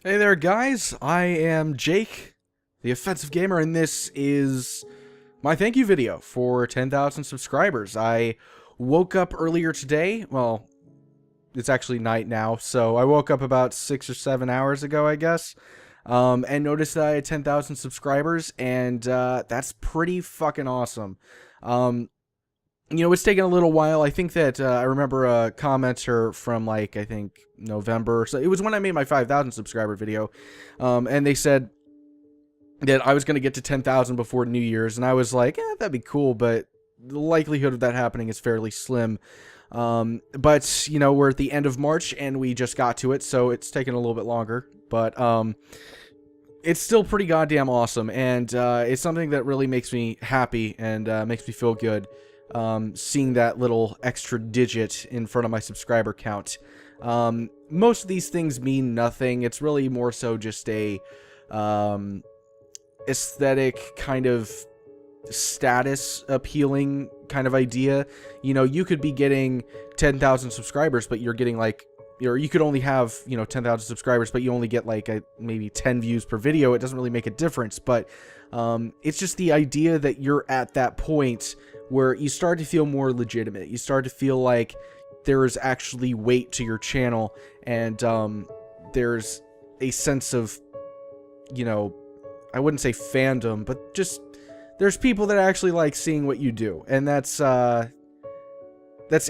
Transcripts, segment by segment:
Hey there, guys. I am Jake, the Offensive Gamer, and this is my thank you video for 10,000 subscribers. I woke up earlier today. Well, it's actually night now, so I woke up about 6 or 7 hours ago, I guess, and noticed that I had 10,000 subscribers, and that's pretty fucking awesome. It's taken a little while. I think that I remember a commenter from, like, I think November. So it was when I made my 5,000 subscriber video. And they said that I was going to get to 10,000 before New Year's. And I was like, that'd be cool, but the likelihood of that happening is fairly slim. But, we're at the end of March and we just got to it. So it's taken a little bit longer. But it's still pretty goddamn awesome. And it's something that really makes me happy and makes me feel good. Seeing that little extra digit in front of my subscriber count. Most of these things mean nothing. It's really more so just a aesthetic kind of status appealing kind of idea. You could be getting 10,000 subscribers, but you're getting like, or you could only have, 10,000 subscribers, but you only get like maybe 10 views per video. It doesn't really make a difference, but it's just the idea that you're at that point where you start to feel more legitimate. You start to feel like there is actually weight to your channel, and there's a sense of, I wouldn't say fandom, but just there's people that actually like seeing what you do, and that's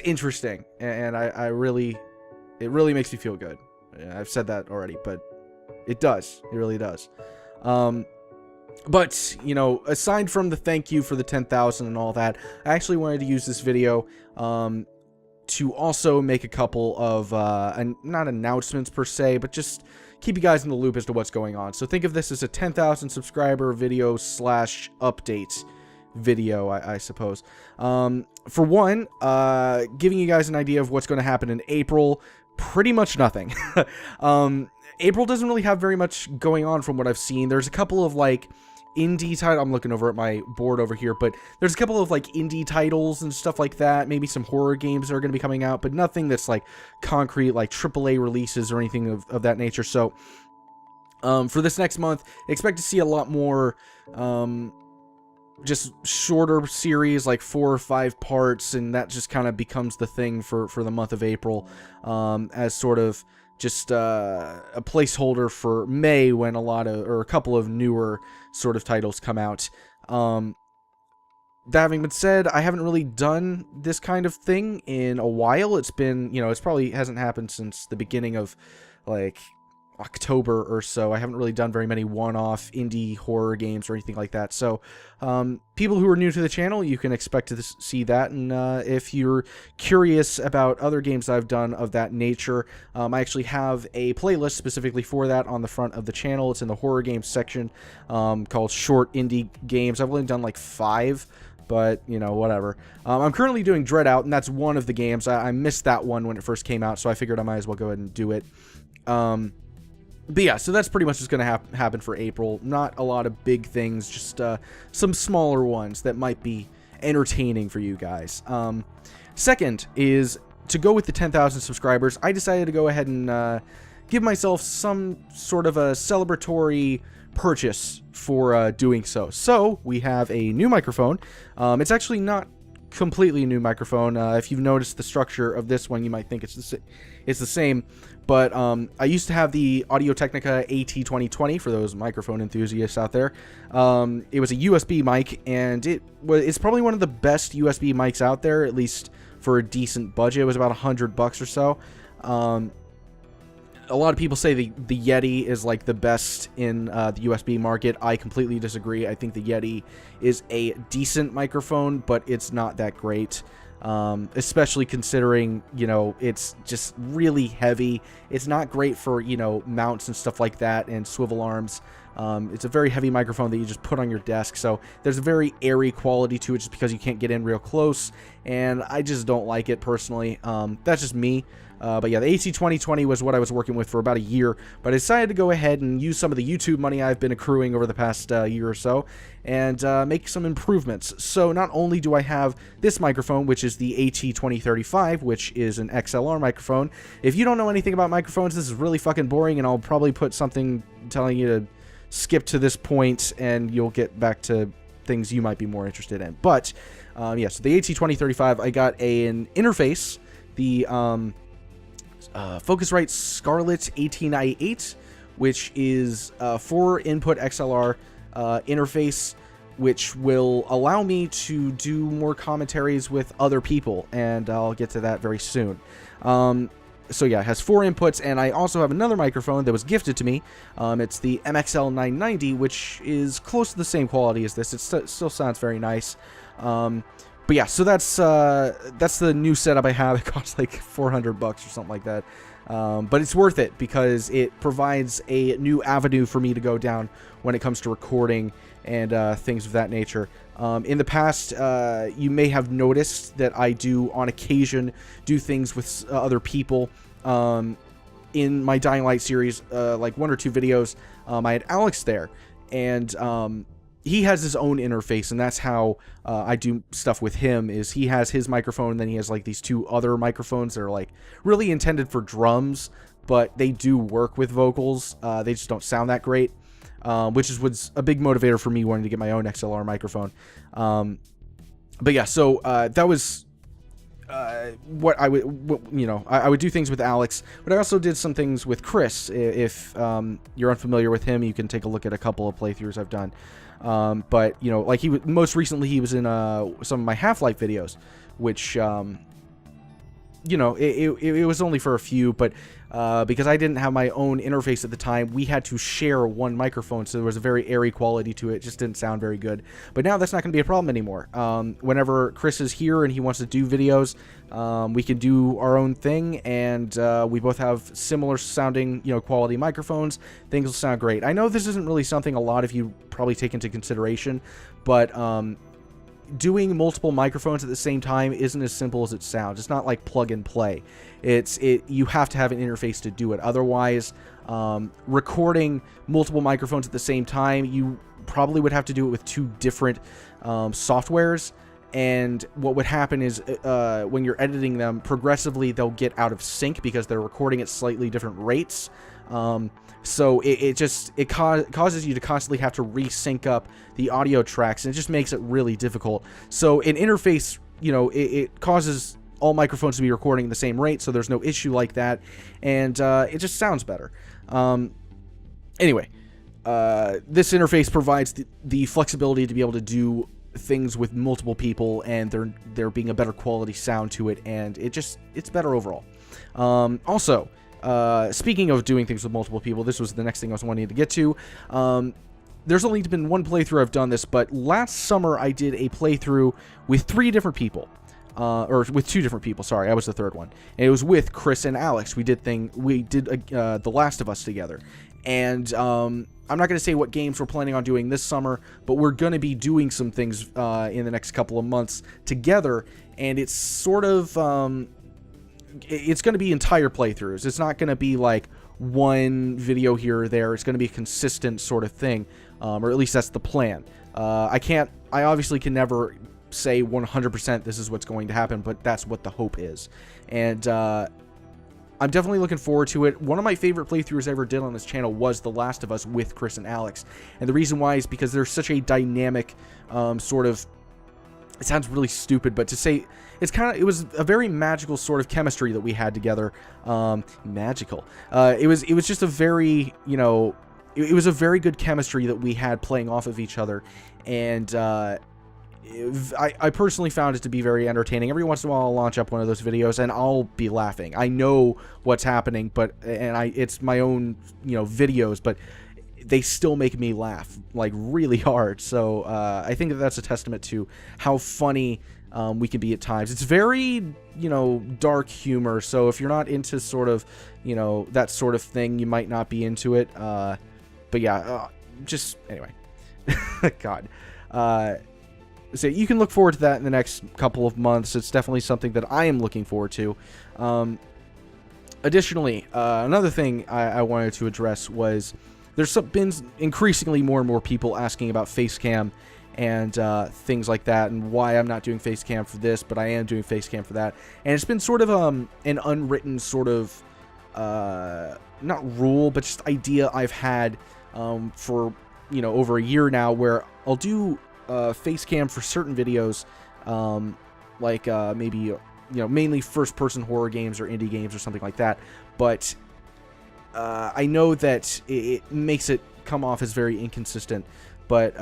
interesting, and it really makes me feel good. I've said that already, but it does. It really does. But, aside from the thank you for the 10,000 and all that, I actually wanted to use this video to also make a couple of, not announcements per se, but just keep you guys in the loop as to what's going on. So think of this as a 10,000 subscriber video / update video, I suppose. For one, giving you guys an idea of what's going to happen in April, pretty much nothing. April doesn't really have very much going on from what I've seen. There's a couple of, like, indie titles. I'm looking over at my board over here, but there's a couple of, like, indie titles and stuff like that. Maybe some horror games that are going to be coming out, but nothing that's, like, concrete, like, AAA releases or anything of that nature. So, for this next month, expect to see a lot more, just shorter series, like 4 or 5 parts, and that just kind of becomes the thing for the month of April, as sort of just a placeholder for May when a couple of newer sort of titles come out. That having been said, I haven't really done this kind of thing in a while. It's been, it's probably hasn't happened since the beginning of, like, October or so. I haven't really done very many one-off indie horror games or anything like that. So, people who are new to the channel, you can expect to see that. And if you're curious about other games I've done of that nature, I actually have a playlist specifically for that on the front of the channel. It's in the horror games section, called Short Indie Games. I've only done like 5. But, whatever. I'm currently doing Dread Out, and that's one of the games. I missed that one when it first came out, so I figured I might as well go ahead and do it. But yeah, so that's pretty much what's going to happen for April. Not a lot of big things, just some smaller ones that might be entertaining for you guys. Second is, to go with the 10,000 subscribers, I decided to go ahead and give myself some sort of a celebratory purchase for doing so. So, we have a new microphone. It's actually not completely new microphone. If you've noticed the structure of this one, you might think it's the same, but I used to have the Audio-Technica AT2020 for those microphone enthusiasts out there. It was a USB mic, and it's probably one of the best USB mics out there, at least for a decent budget. It was about $100 or so. A lot of people say the Yeti is like the best in the USB market. I completely disagree. I think the Yeti is a decent microphone, but it's not that great. Especially considering, it's just really heavy. It's not great for, mounts and stuff like that and swivel arms. It's a very heavy microphone that you just put on your desk, so there's a very airy quality to it just because you can't get in real close, and I just don't like it personally. That's just me. But yeah, the AT2020 was what I was working with for about a year, but I decided to go ahead and use some of the YouTube money I've been accruing over the past year or so and make some improvements. So not only do I have this microphone, which is the AT2035, which is an XLR microphone. If you don't know anything about microphones, this is really fucking boring, and I'll probably put something telling you to skip to this point and you'll get back to things you might be more interested in. But yeah, so the AT2035, I got an interface, the Focusrite Scarlett 18i8, which is a 4-input XLR interface, which will allow me to do more commentaries with other people, and I'll get to that very soon. So yeah, it has 4 inputs, and I also have another microphone that was gifted to me. It's the MXL 990, which is close to the same quality as this. It still sounds very nice. But yeah, so that's the new setup I have. It costs like $400 or something like that. But it's worth it because it provides a new avenue for me to go down when it comes to recording and things of that nature. In the past, you may have noticed that I do, on occasion, do things with other people. In my Dying Light series, like 1 or 2 videos, I had Alex there, and he has his own interface, and that's how I do stuff with him. Is he has his microphone, and then he has like these 2 other microphones that are like really intended for drums, but they do work with vocals. They just don't sound that great, which was a big motivator for me wanting to get my own XLR microphone. But yeah, so that was what I would, I would do things with Alex, but I also did some things with Chris. If you're unfamiliar with him, you can take a look at a couple of playthroughs I've done. But like most recently he was in some of my Half-Life videos, which it was only for a few, but because I didn't have my own interface at the time, we had to share one microphone, so there was a very airy quality to it. It just didn't sound very good. But now that's not going to be a problem anymore. Whenever Chris is here and he wants to do videos, we can do our own thing, and we both have similar sounding, quality microphones. Things will sound great. I know this isn't really something a lot of you probably take into consideration, but doing multiple microphones at the same time isn't as simple as it sounds. It's not like plug and play. You have to have an interface to do it. Otherwise, recording multiple microphones at the same time, you probably would have to do it with 2 different softwares. And what would happen is when you're editing them, progressively they'll get out of sync because they're recording at slightly different rates. So it causes you to constantly have to resync up the audio tracks, and it just makes it really difficult. So an interface, it causes all microphones to be recording at the same rate, so there's no issue like that, and it just sounds better. Anyway, this interface provides the flexibility to be able to do things with multiple people, and there being a better quality sound to it, and it's better overall. Also, speaking of doing things with multiple people, this was the next thing I was wanting to get to. There's only been 1 playthrough I've done this, but last summer I did a playthrough with 3 different people. Or with 2 different people, sorry, I was the 3rd one. And it was with Chris and Alex. We did The Last of Us together. And I'm not going to say what games we're planning on doing this summer, but we're going to be doing some things in the next couple of months together, and it's sort of it's going to be entire playthroughs. It's not going to be like one video here or there. It's going to be a consistent sort of thing, or at least that's the plan. I obviously can never say 100% this is what's going to happen, but that's what the hope is. And I'm definitely looking forward to it. One of my favorite playthroughs I ever did on this channel was The Last of Us with Chris and Alex. And the reason why is because there's such a dynamic sort of... It sounds really stupid, but to say... It was a very magical sort of chemistry that we had together. Magical. It was just a very, it was a very good chemistry that we had playing off of each other. And I personally found it to be very entertaining. Every once in a while I'll launch up one of those videos and I'll be laughing. I know what's happening, it's my own, videos, but they still make me laugh, like, really hard. So I think that's a testament to how funny we can be at times. It's very, dark humor, so if you're not into sort of, that sort of thing, you might not be into it. But yeah, just anyway. God. So you can look forward to that in the next couple of months. It's definitely something that I am looking forward to. Additionally, another thing I wanted to address was there's been increasingly more and more people asking about Facecam and things like that, and why I'm not doing Facecam for this, but I am doing Facecam for that. And it's been sort of an unwritten sort of, not rule, but just idea I've had for, over a year now, where I'll do Facecam for certain videos, like maybe, mainly first-person horror games or indie games or something like that. But I know that it makes it come off as very inconsistent. But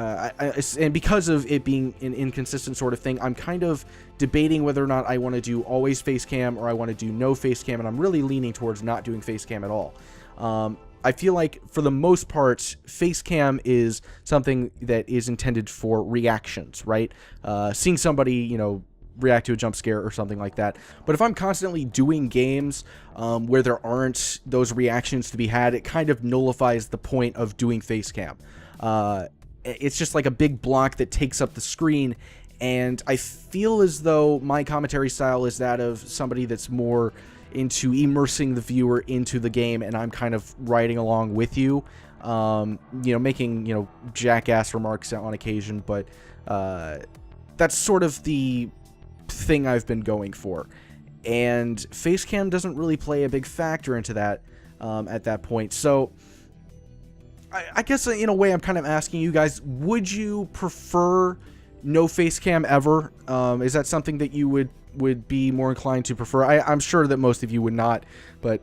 and because of it being an inconsistent sort of thing, I'm kind of debating whether or not I want to do always Facecam or I want to do no Facecam, and I'm really leaning towards not doing Facecam at all. I feel like, for the most part, Facecam is something that is intended for reactions, right? Seeing somebody, react to a jump scare or something like that. But if I'm constantly doing games where there aren't those reactions to be had, it kind of nullifies the point of doing Facecam. It's just like a big block that takes up the screen, and I feel as though my commentary style is that of somebody that's more into immersing the viewer into the game, and I'm kind of riding along with you, making, jackass remarks on occasion, but that's sort of the thing I've been going for. And Facecam doesn't really play a big factor into that at that point. So I guess in a way I'm kind of asking you guys, would you prefer no Facecam ever? Is that something that you would be more inclined to prefer? I'm sure that most of you would not, but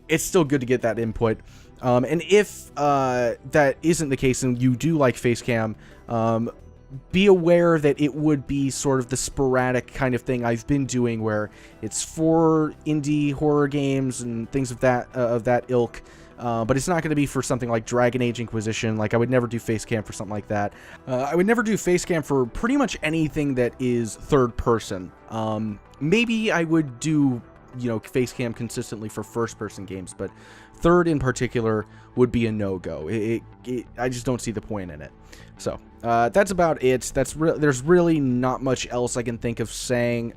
it's still good to get that input. And if that isn't the case and you do like Facecam, be aware that it would be sort of the sporadic kind of thing I've been doing, where it's for indie horror games and things of that ilk. But it's not going to be for something like Dragon Age Inquisition. Like, I would never do Facecam for something like that. I would never do Facecam for pretty much anything that is third person. Maybe I would do, Facecam consistently for first person games, but third in particular would be a no-go. I just don't see the point in it. So, that's about it. There's really not much else I can think of saying.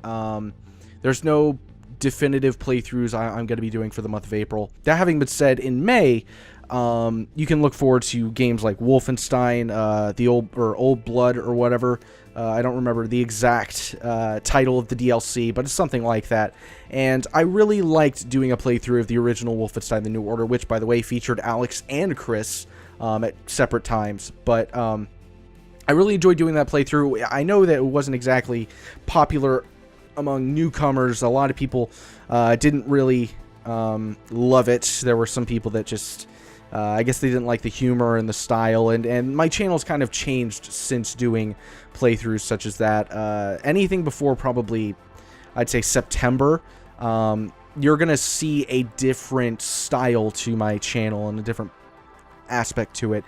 There's no definitive playthroughs I'm going to be doing for the month of April. That having been said, in May, you can look forward to games like Wolfenstein, the Old Blood or whatever. I don't remember the exact title of the DLC, but it's something like that. And I really liked doing a playthrough of the original Wolfenstein: The New Order, which, by the way, featured Alex and Chris at separate times. But I really enjoyed doing that playthrough. I know that it wasn't exactly popular among newcomers. A lot of people didn't really love it. There were some people that just, I guess they didn't like the humor and the style, and my channel's kind of changed since doing playthroughs such as that. Anything before probably, I'd say, September, you're going to see a different style to my channel and a different aspect to it.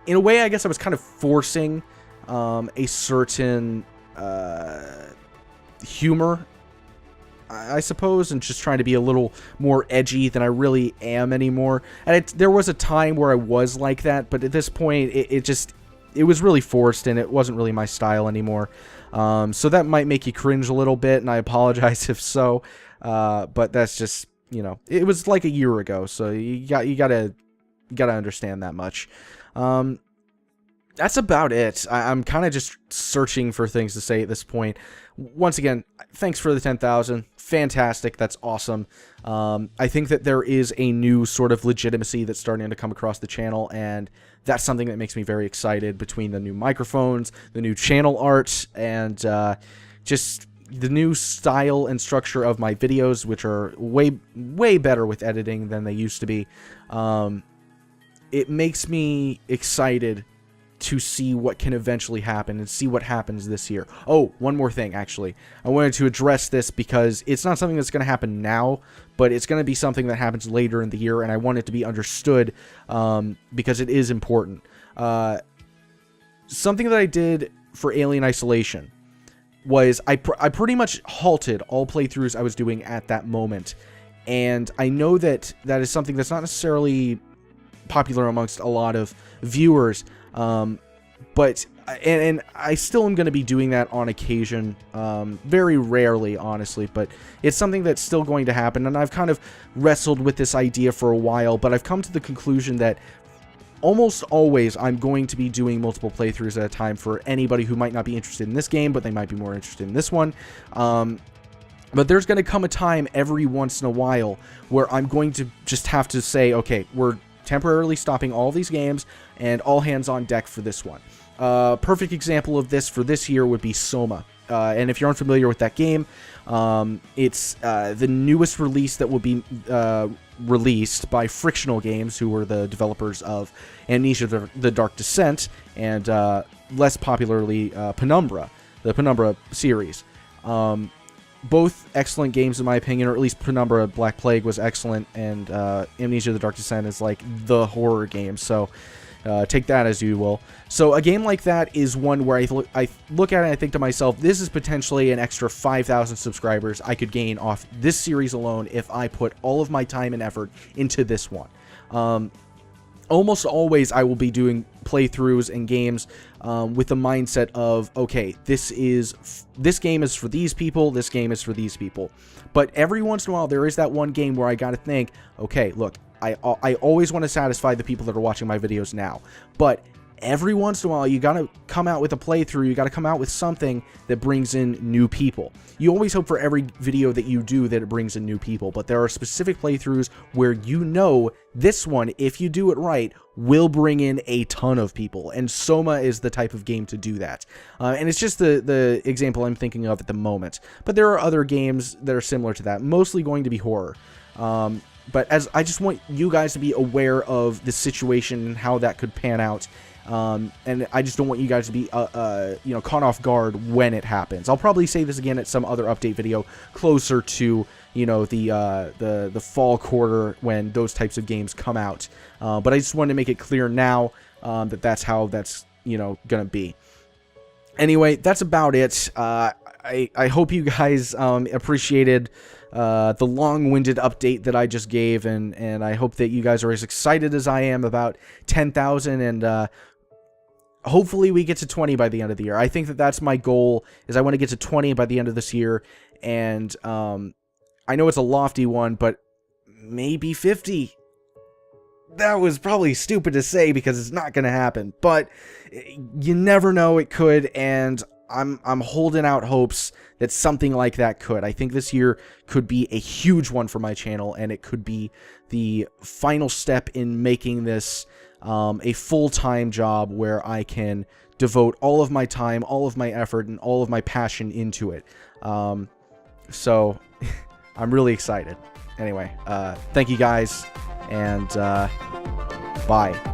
In a way, I guess I was kind of forcing a certain humor, I suppose, and just trying to be a little more edgy than I really am anymore. And there was a time where I was like that, but at this point, it was really forced, and it wasn't really my style anymore. So that might make you cringe a little bit, and I apologize if so. But that's just, it was like a year ago, so you gotta understand that much. That's about it. I'm kind of just searching for things to say at this point. Once again, thanks for the 10,000. Fantastic. That's awesome. I think that there is a new sort of legitimacy that's starting to come across the channel, and that's something that makes me very excited, between the new microphones, the new channel art, and just the new style and structure of my videos, which are way better with editing than they used to be. It makes me excited to see what can eventually happen and see what happens this year. Oh, one more thing, actually. I wanted to address this because it's not something that's going to happen now, but it's going to be something that happens later in the year, and I want it to be understood because it is important. Something that I did for Alien Isolation was I pretty much halted all playthroughs I was doing at that moment, and I know that that is something that's not necessarily popular amongst a lot of viewers. But I still am going to be doing that on occasion, very rarely, honestly, but it's something that's still going to happen, and I've kind of wrestled with this idea for a while, but I've come to the conclusion that almost always I'm going to be doing multiple playthroughs at a time for anybody who might not be interested in this game, but they might be more interested in this one. But there's going to come a time every once in a while where I'm going to just have to say, okay, we're temporarily stopping all these games and all hands on deck for this one. Perfect example of this for this year would be Soma. And if you're unfamiliar with that game, it's the newest release that will be released by Frictional Games, who were the developers of Amnesia the Dark Descent, and less popularly Penumbra, the Penumbra series. Both excellent games in my opinion, or at least Penumbra Black Plague was excellent, and Amnesia the Dark Descent is like the horror game, so take that as you will. So a game like that is one where I look at it and I think to myself, this is potentially an extra 5,000 subscribers I could gain off this series alone if I put all of my time and effort into this one. Almost always I will be doing playthroughs and games with the mindset of, okay, this game is for these people, this game is for these people. But every once in a while there is that one game where I gotta think, okay, look, I always want to satisfy the people that are watching my videos now, but every once in a while you gotta come out with a playthrough, you gotta come out with something that brings in new people. You always hope for every video that you do that it brings in new people, but there are specific playthroughs where you know this one, if you do it right, will bring in a ton of people, and Soma is the type of game to do that. And it's just the example I'm thinking of at the moment, but there are other games that are similar to that, mostly going to be horror. But as I just want you guys to be aware of the situation and how that could pan out. And I just don't want you guys to be, caught off guard when it happens. I'll probably say this again at some other update video closer to, the fall quarter when those types of games come out. But I just wanted to make it clear now that that's how that's, gonna be. Anyway, that's about it. I hope you guys appreciated the long-winded update that I just gave, and I hope that you guys are as excited as I am about 10,000, and hopefully we get to 20 by the end of the year. I think that that's my goal, is I want to get to 20 by the end of this year, and I know it's a lofty one, but maybe 50. That was probably stupid to say because it's not going to happen, but you never know, it could, and I'm holding out hopes that something like that could. I think this year could be a huge one for my channel, and it could be the final step in making this a full-time job where I can devote all of my time, all of my effort, and all of my passion into it. So I'm really excited. Anyway, thank you guys, and bye.